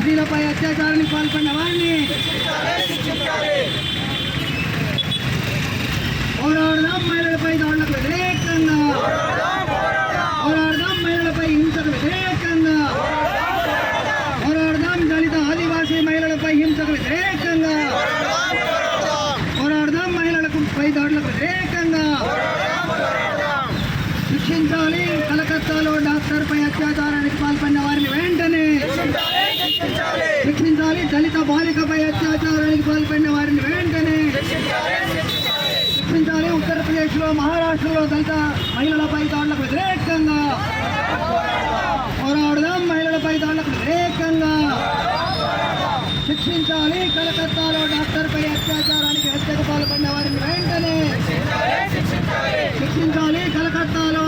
స్త్రీలపై అత్యాచారానికి పాల్పడిన వారిని పోరాడదాం. మహిళలపై దాడులకు వ్యతిరేకంగా పోరాడదాం. మహిళలపై హింసకు వ్యతిరేకంగా పోరాడదాం. దళిత ఆదివాసీ మహిళలపై హింసకు వ్యతిరేకంగా పోరాడదాం. మహిళలకు పై దాడులకు వ్యతిరేకంగా శిక్షించాలి. కలకత్తాలో డాక్టర్పై అత్యాచారానికి పాల్పడిన వారిని వెంటనే శిక్షించాలి. దళిత బాలికపై అత్యాచారానికి పాల్పడిన వారిని వెంటనే శిక్షించాలి. ఉత్తరప్రదేశ్లో మహారాష్ట్రలో దళిత మహిళలపై దాడులకు వ్యతిరేకంగా పోరాడదాం. మహిళలపై దాడులకు వ్యతిరేకంగా శిక్షించాలి. కలకత్తాలో డాక్టర్పై అత్యాచారానికి హత్యకు పాల్పడిన వారిని వెంటనే శిక్షించాలి. కలకత్తాలో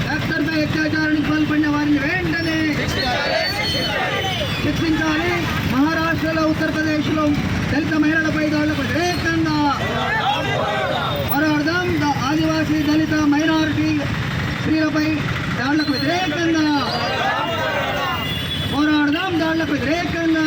డాక్టర్పై అత్యాచారానికి పాల్పడిన వారిని వెంటనే శిక్షించాలి. మహారాష్ట్రలో ఉత్తరప్రదేశ్లో దళిత మహిళలపై దాడులకు వ్యతిరేకంగా పోరాడదాం. ఆదివాసీ దళిత మైనారిటీ స్త్రీలపై దాడులకు వ్యతిరేకంగా పోరాడదాం. దాడులకు వ్యతిరేకంగా